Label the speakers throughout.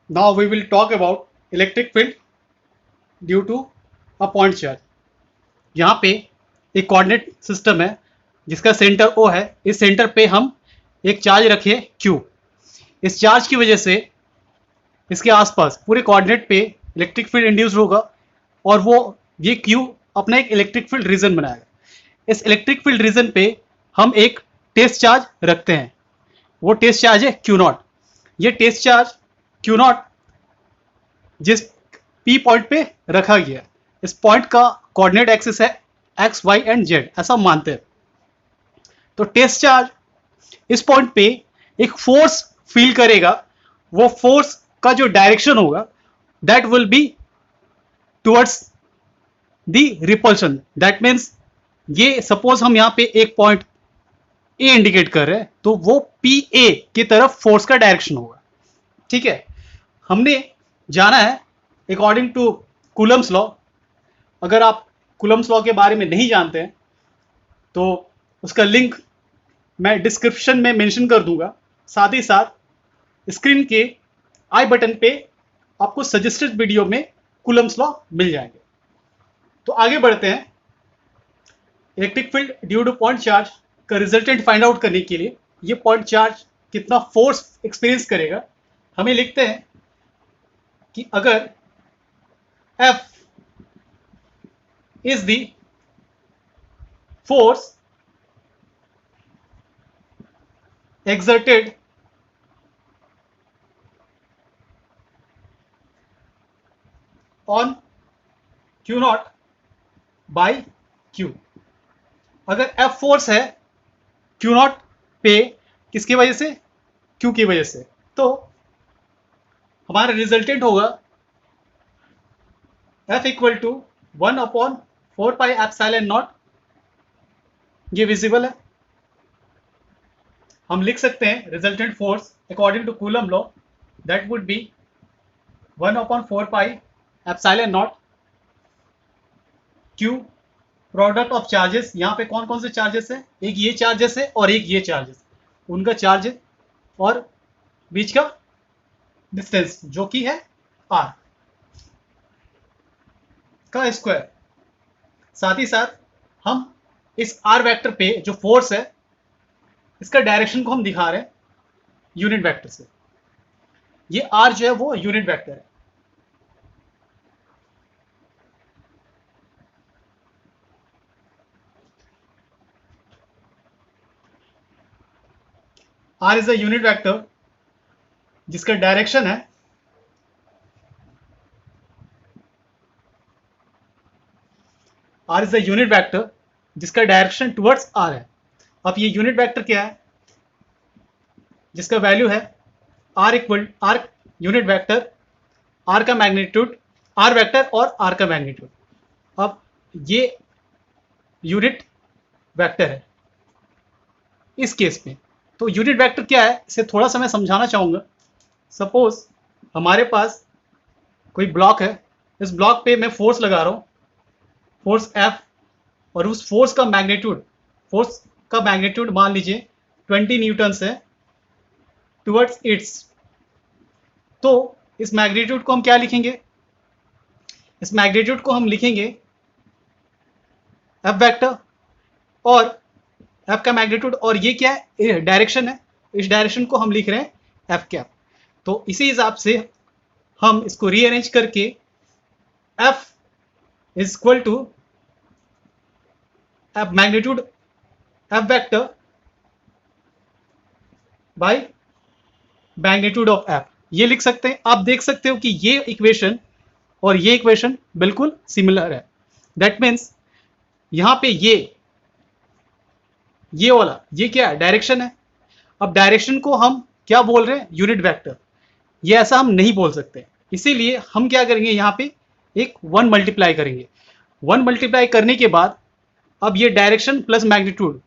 Speaker 1: Now we will talk about electric field due to a point charge. यहाँ पे एक coordinate system है जिसका सेंटर O है. इस सेंटर पे हम एक चार्ज रखे Q. इस चार्ज की वजह से इसके आसपास पूरे कोऑर्डिनेट पे इलेक्ट्रिक फील्ड इंड्यूस होगा और वो ये Q अपना एक इलेक्ट्रिक फील्ड रीजन बनाएगा. इस इलेक्ट्रिक फील्ड रीजन पे हम एक टेस्ट चार्ज रखते हैं. वो टेस्ट चार्ज है Q0. ये टेस्ट चार्ज Q0 जिस P पॉइंट पे रखा गया, इस पॉइंट का कोऑर्डिनेट एक्सिस है x, y एंड z, ऐसा मानते हैं. तो टेस्ट चार्ज इस पॉइंट पे एक फोर्स फील करेगा. वो फोर्स का जो डायरेक्शन होगा that will be towards the repulsion. That means ये सपोज हम यहां पे एक पॉइंट ए इंडिकेट कर रहे हैं तो वो पी ए की तरफ फोर्स का डायरेक्शन होगा. ठीक है, हमने जाना है अकॉर्डिंग टू कूलम्स लॉ. अगर आप कूलम्स लॉ के बारे में नहीं जानते हैं तो उसका लिंक मैं डिस्क्रिप्शन में मेंशन कर दूंगा. साथ ही साथ स्क्रीन के आई बटन पे आपको सजेस्टेड वीडियो में कूलम्स लॉ मिल जाएंगे. तो आगे बढ़ते हैं. Electric field due two point charge का रिजल्टेंट फाइंड आउट करने के लिए ये पॉइंट चार्ज कितना फोर्स एक्सपीरियंस करेगा, हमें लिखते हैं कि अगर F is the force exerted on Q0 by Q. अगर F फोर्स है Q0 पे किसकी वजह से, Q की वजह से, तो हमारा रिजल्टेंट होगा F equal to 1/4 pi epsilon naught. ये विजिबल है. हम लिख सकते हैं resultant force according to Coulomb law that would be 1/4 pi epsilon naught Q product of charges. यहाँ पे कौन कौन से चार्जेस है, एक ये चार्जेस है और एक ये चार्जेस, उनका चार्ज और बीच का डिस्टेंस जो कि है R का स्क्वायर. साथ ही साथ हम इस R वेक्टर पे जो फोर्स है इसका डायरेक्शन को हम दिखा रहे हैं यूनिट वेक्टर से. ये R जो है वो यूनिट वेक्टर है. R is a unit vector जिसका डायरेक्शन है R is a unit vector जिसका डायरेक्शन टुवर्ड्स R है. अब ये यूनिट वेक्टर क्या है, जिसका वैल्यू है R equal R unit vector, R का मैग्नीट्यूड, R वेक्टर और R का मैग्नीट्यूड. अब ये यूनिट वेक्टर है इस केस में. तो यूनिट वेक्टर क्या है इसे थोड़ा सा मैं समझाना चाहूंगा. सपोज हमारे पास कोई ब्लॉक है, इस ब्लॉक पे मैं फोर्स लगा रहा हूं, फोर्स F, और उस फोर्स का मैग्नीट्यूड मान लीजिए 20 न्यूटन है टुवर्ड्स इट्स. तो इस मैग्नीट्यूड को हम क्या लिखेंगे, इस मैग्नीट्यूड को हम लिखेंगे F वेक्टर, और F का मैग्नीट्यूड, और ये क्या है, डायरेक्शन है, इस डायरेक्शन को हम लिख रहे हैं F कैप. तो इसी हिसाब से हम इसको रीअरेंज करके F is equal to F magnitude F vector by magnitude of F, ये लिख सकते हैं. आप देख सकते हो कि ये इक्वेशन और ये इक्वेशन बिल्कुल सिमिलर है. दैट मीन्स यहां पे ये वाला ये क्या है, डायरेक्शन है. अब डायरेक्शन को हम क्या बोल रहे हैं, यूनिट वेक्टर. ये ऐसा हम नहीं बोल सकते, इसीलिए हम क्या करेंगे, यहाँ पे एक 1 मल्टीप्लाई करेंगे. 1 मल्टीप्लाई करने के बाद अब ये डायरेक्शन प्लस मैग्नीट्यूड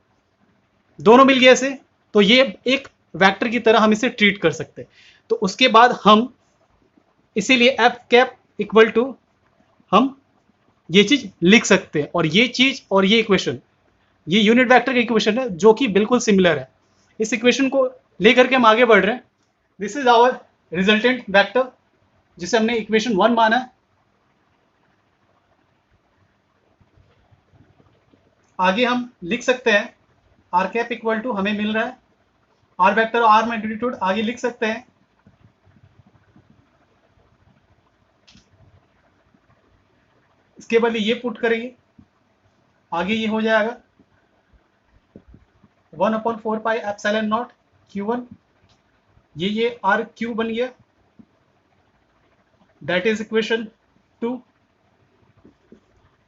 Speaker 1: दोनों मिल गए ऐसे, तो ये एक वेक्टर की तरह हम इसे ट्रीट कर सकते हैं. तो उसके बाद हम इसीलिए F कैप इक्वल टू हम ये चीज लिख सकते हैं, और ये चीज और ये इक्वेशन, ये यूनिट वेक्टर का इक्वेशन है जो कि बिल्कुल सिमिलर है. इस इक्वेशन को लेकर के हम आगे बढ़ रहे हैं. This is our resultant vector जिसे हमने इक्वेशन 1 माना है। आगे हम लिख सकते हैं आर कैप इक्वल टू, हमें मिल रहा है आर वेक्टर और आर मैग्नीट्यूड, आगे लिख सकते हैं इसके बदले ये पुट करेंगे, आगे ये हो जाएगा 1/4 पाई एप्सिलॉन नॉट Q1, ये आर क्यू बन गया, दैट इज इक्वेशन 2।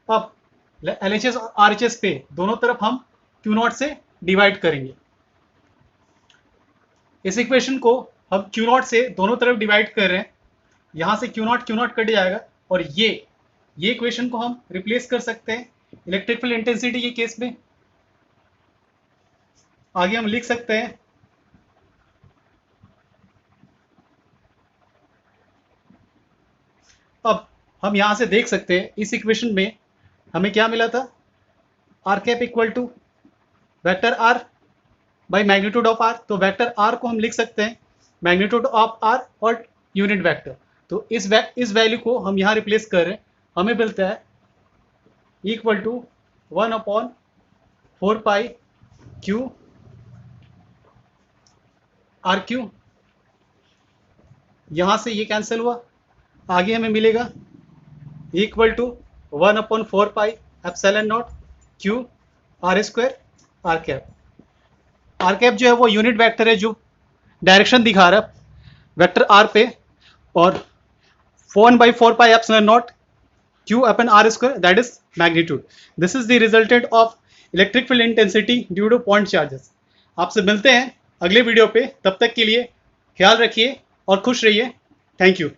Speaker 1: अब LHS और RHS पे दोनों तरफ हम Q0 से डिवाइड करेंगे। इस इक्वेशन को हम Q0 से दोनों तरफ डिवाइड कर रहे हैं, यहां से Q0 कट जाएगा और ये इक्वेशन को हम रिप्लेस कर सकते हैं इलेक्ट्रिक फील्ड इंटेंसिटी के केस में। आगे हम लिख सकते हैं अब हम यहां से देख सकते हैं इस इक्वेशन में हमें क्या मिला था, R cap equal to vector R by magnitude of R. तो वेक्टर आर को हम लिख सकते हैं मैग्नीट्यूड ऑफ आर और यूनिट वेक्टर। तो इस वैल्यू को हम यहाँ रिप्लेस कर रहे हैं, हमें मिलता है equal to 1/4 pi Q R Q, यहाँ से ये कैंसिल हुआ, आगे हमें मिलेगा equal to 1/4 pi epsilon nought Q R square R cap. R cap जो है वो यूनिट वेक्टर है जो डायरेक्शन दिखा रहा है वेक्टर आर पे, और 1/4 pi epsilon naught Q upon R square, that is magnitude. This is the resultant of electric field intensity due to point charges. आपसे मिलते हैं अगले वीडियो पे, तब तक के लिए ख्याल रखिए और खुश रहिए। Thank you.